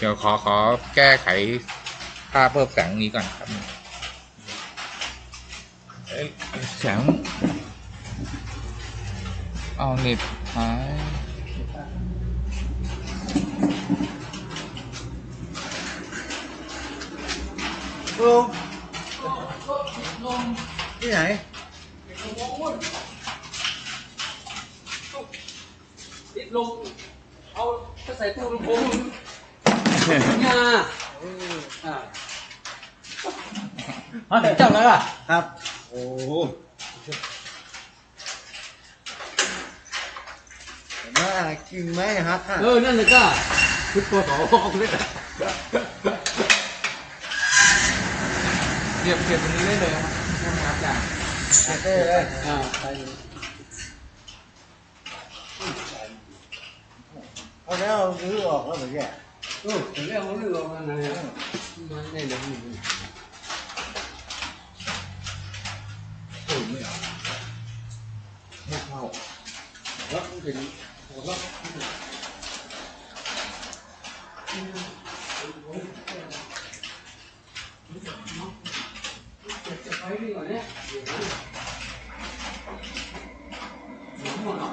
ดี๋ยวขอแก้ไขค่าเพิ่มแสงนี้ก่อนครับแสงเอาเน็ตหายลงที่ไหนนิดลงเอาถ้าใส่ตู้ลำโพงงาเจ้าแล้วอ่ะครับโอ้น่ากินไหมครับนั่นเลยก็พุทโธต่อออกเลยเก็บตรงนี้ได้เลยครับอาจารย์ได้เลยไปเอาแล้วรื้อออกแล้วเหมือนแกถึงเรื่องของเรื่องมันอะไรมันได้เลยไม่เข้าแล้วมันเป็นหัวเราะจะไปดีกว่านี้หมดอ่ะ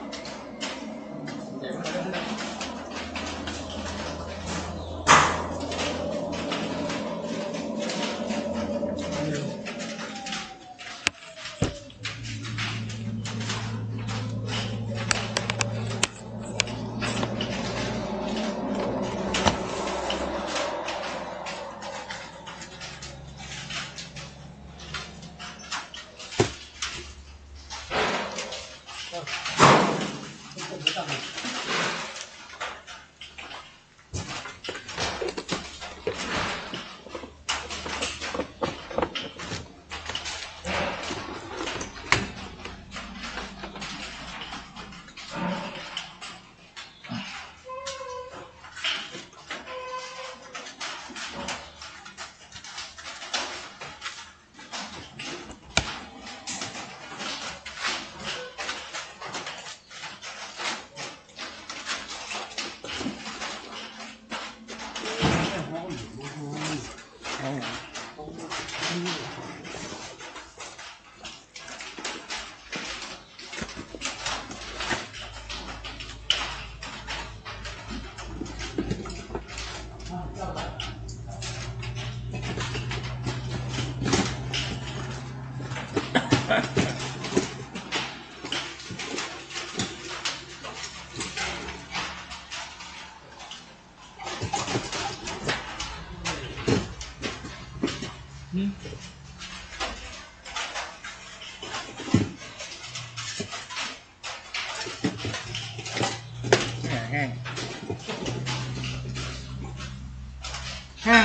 แห้ง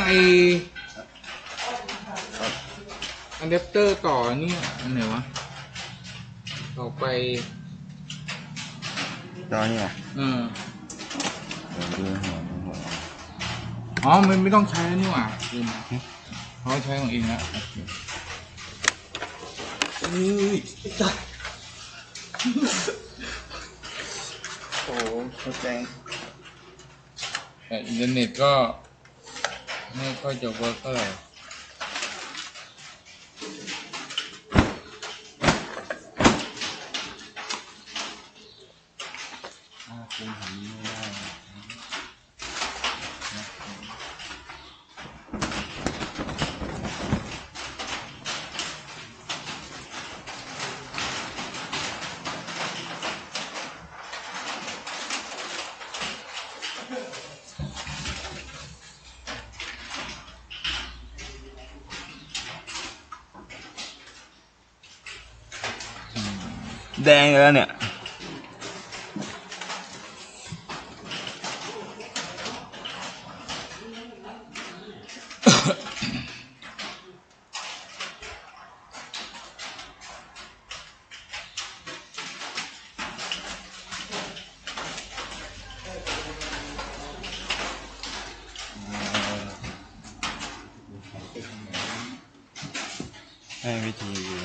อะแดปเตอร์ต่อนี่อันไหนวะต่อไปตอนนี้อ๋อมันไม่ต้องใช้แล้วนี่หว่าเขาใช้ของเองแล้วจัดโอ้เข้าใจแต่อินเทอร์เน็ตก็ไม่ค่อยจะเวิร์กเท่าไหร่คุณทำนี้ไม่ได้แดงแล้วเนี่ยให้วิธีอยู่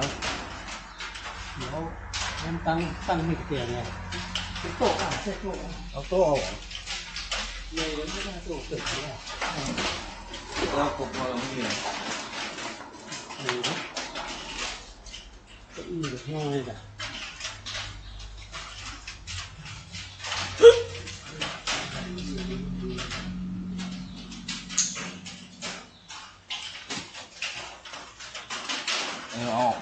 ดี๋ยว เดี๋ยวมันตั้งไม่เปลี่ยนไงโต๊ะอ่ะใช่โต๊ะ เอาโต๊ะออก เลยไม่ได้โต๊ะเกิดขึ้นแล้ว แล้วกบพอเราไม่มี ก็อีกห้องเลยจ้ะ ออก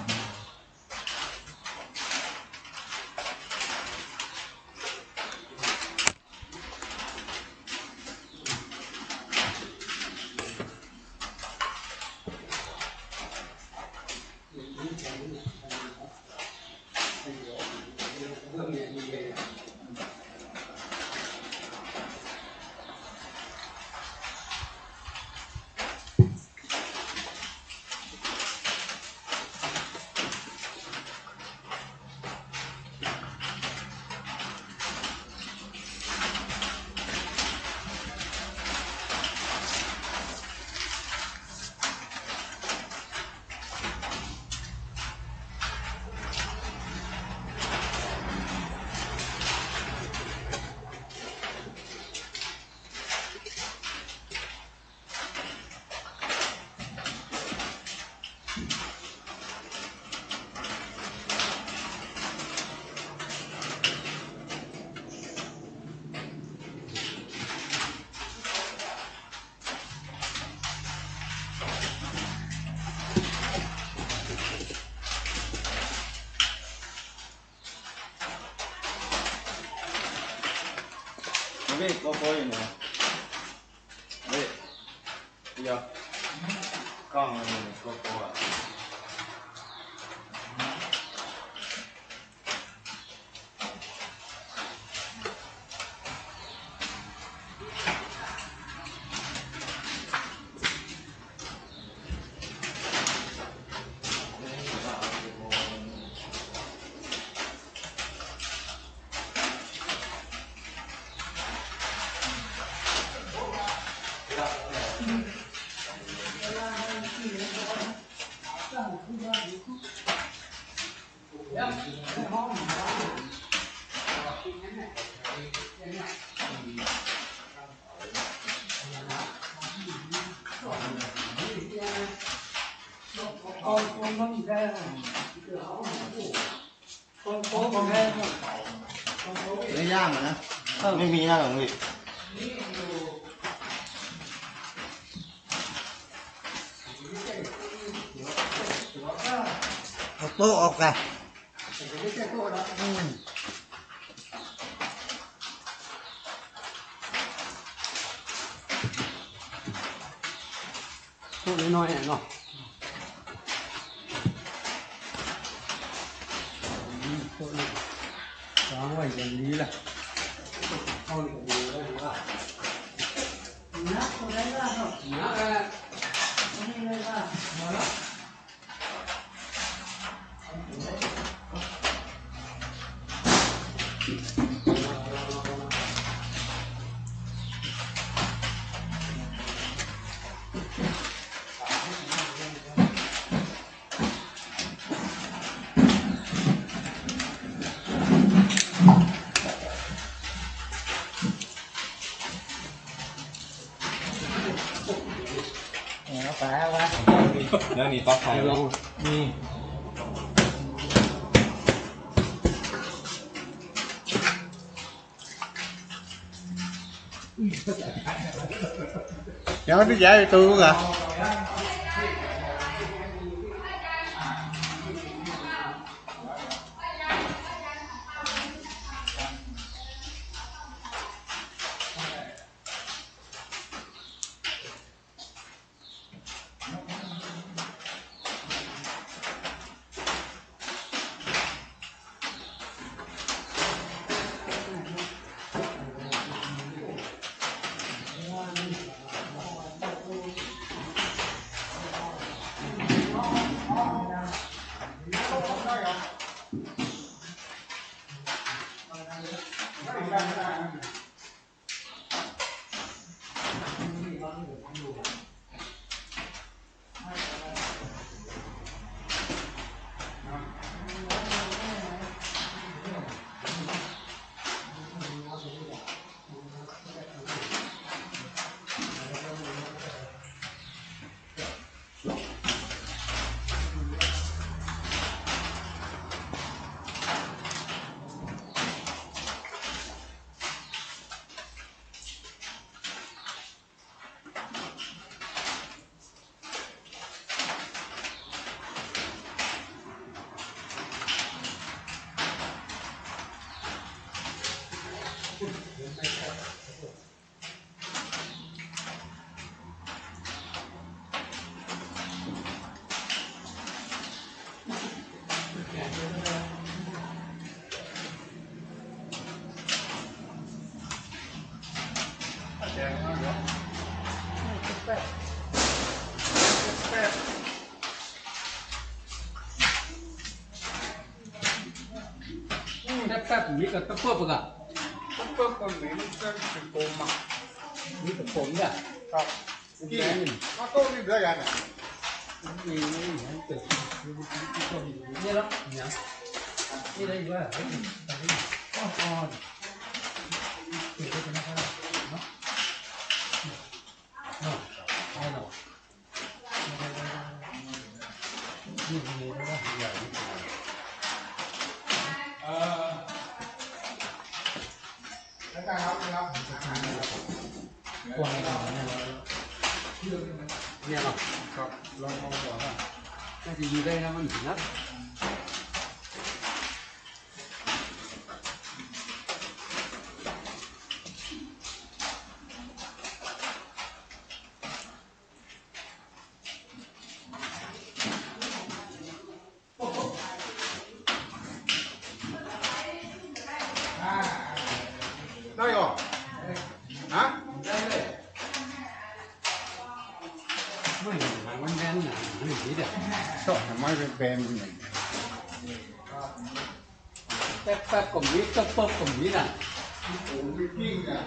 เฮ้ยโกโก้อยู่ไหนเฮ้ยเดี๋ยวกล้องมันโกโก้อะไม่ย่างเหรอนะไม่มีนะหรอกพี่เอาโต๊ะออกกันโต๊ะน้อยๆเนาะโต๊ะนี้วางไว้อย่างนี้แหละเข้าดีได้ดีว่านักคนไหนล่ะครับนักอะไรไม่เลยล่ะมาแล้วแปลว่า แล้วมีปลั๊กไฟ ลองมีเดี๋ยวพี่ใหญ่ไปตู้เหรอ แกงมากเนาะแป๊บแป๊บ แป๊บๆมีกับตะเพื่อปะกะ เพิ่มคนนี้มันจะเป็นโกมา มีกับผมเนี่ย ครับกี่มาโต้นี่เบื่อกันอ่ะ มีเห็นตึกนี่แล้วเนี่ยนี่ได้ว่าเฮ้ยตอนนี้อ๋อตึกเป็นอะไรเนาะเนาะไอ้เนาะนี่มีอะไรใหญ่ แล้วกันครับนะครับ กว้างขนาดนี้เนี่ยหรอ ครับลองมองก่อนว่า น่าจะอยู่ได้นะมันถึงนะได้หรอฮะ ไม่มันแน่นหนาหนึ่งนิดเดียว ชอบทำไมเป็นแบรนด์หนึ่ง แป๊บๆกับวิกกับป๊บกับวิน่ะ โอ้โหมีปิ้งอ่ะ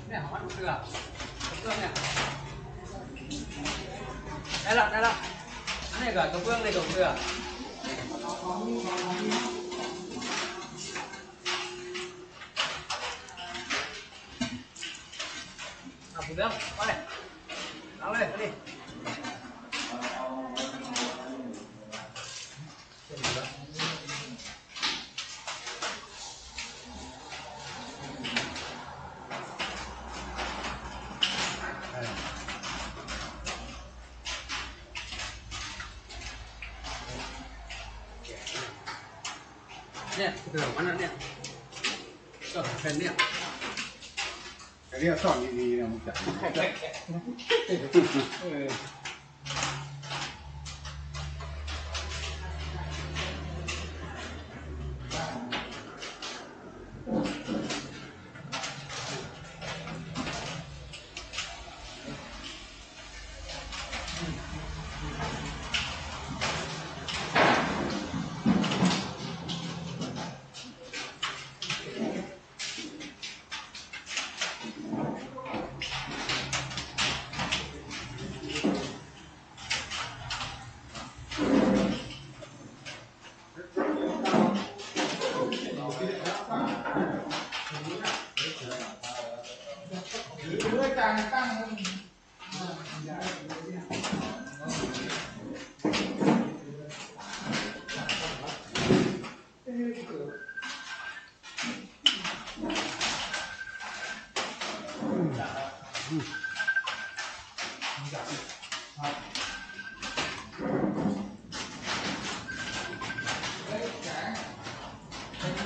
เนี่ยของมันเกลือเนี่ยได้ละอันนี้ก็กระเบื้องในกระเบื้องเอากระเบื้องไปเอาเลยไปดิเนี่ยเกลือมันนั่นเนี่ยก็เป็นเนี่ย แต่เนี่ยสอนดีๆนะมึงจับ ด้วยการตั้งม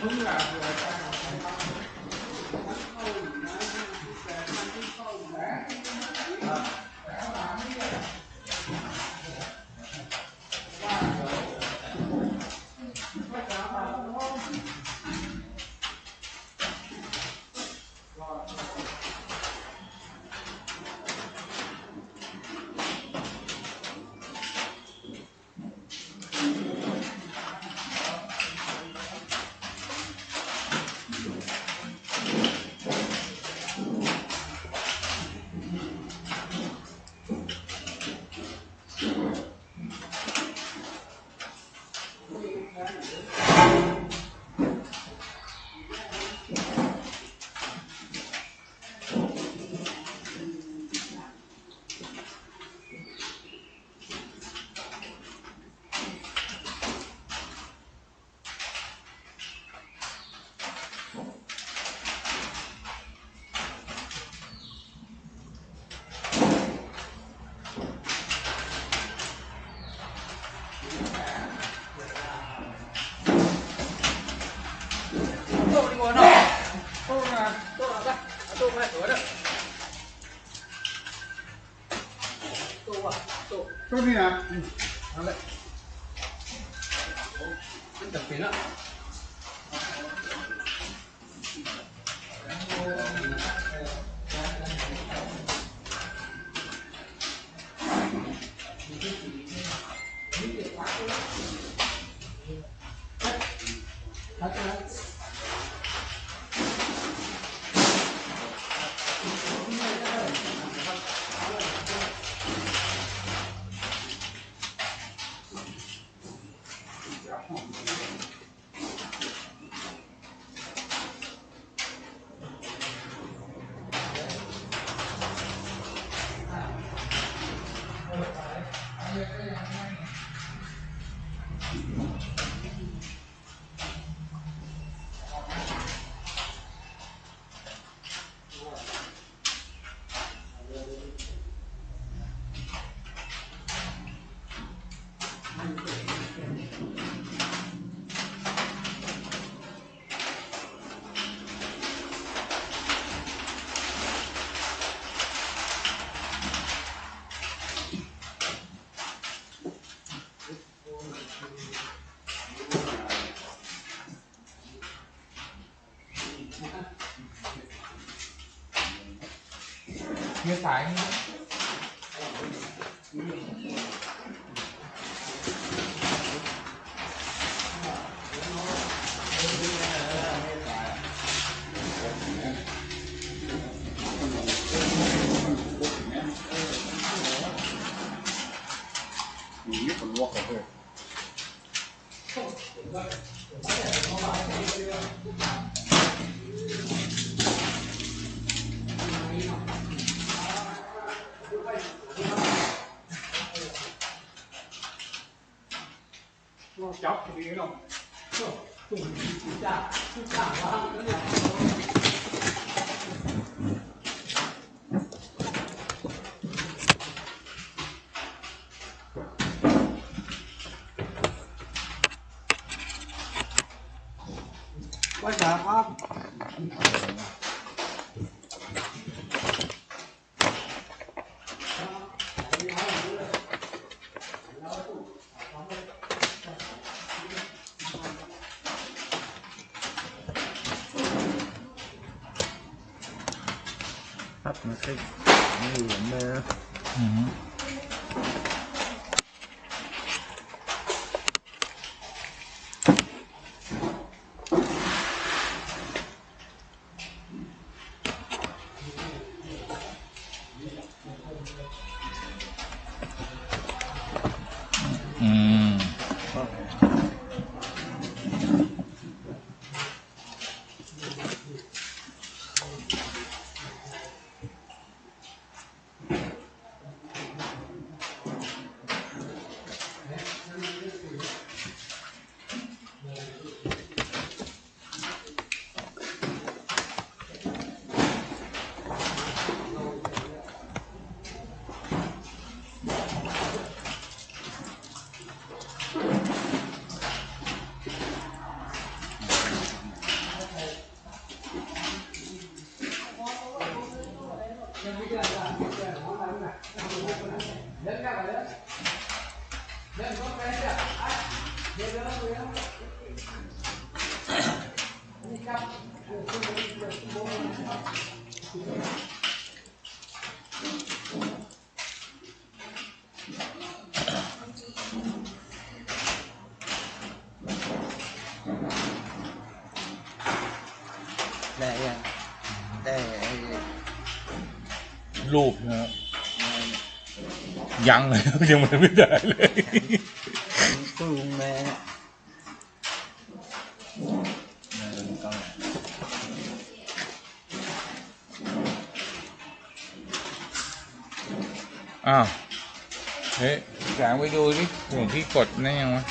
ึงหลับเลย đi ngồi nào. Tô nào cái. Tô phải sửa đấy. Tô. Tô đi nào. Ăn lại. Ăn tập tiền á. Như phải Biết còn luộc cả thôi. Chọc thì đi không? Tùng chả quá. Quá chả quá. Hấp nó thích nhiều lắm. Đây đây รูปนะยังเลยยังไม่ได้เลย ปรุงแม่ก็ อ้าวเฮ้ยแสงไปดูดิหลวงพี่กดนั่นยังวะ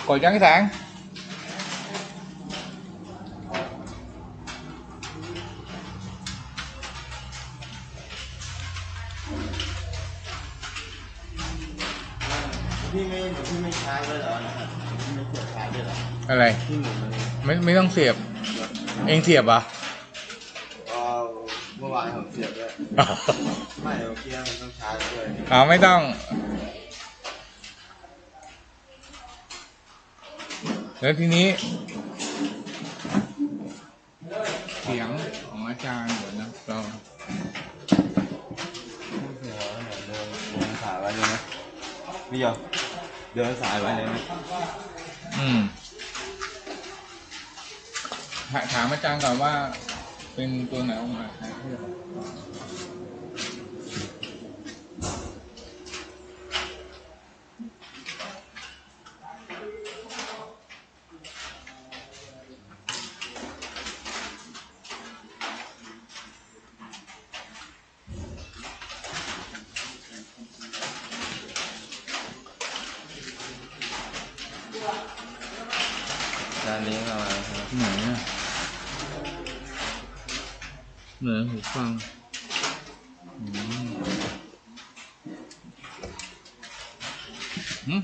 กดยังไอ้แสง พี่ไม่ชาร์จด้วยเหรอนะครับพี่ไม่เสียบชาร์จด้วยเหรอ อะไร พี่หมุนมัน ไม่ต้องเสียบ เองเสียบเหรอ่ะ เมื่อวานผมเสียบด้วยไม่เมื่อกี้มันต้องชาร์จด้วย ไม่ต้อง แล้วทีนี้ เสียงของอาจารย์เดี๋ยวนะเรา เดี๋ยวเดินสายไว้เลยนะพี่ยอเดินสายไว้เลยนะ ถามอาจารย์ก่อนว่า เป็นตัวไหนออกมาใช้เพื่อด้านนี้เข้ามา ไหนอ่ะเหนือหูฟังอืม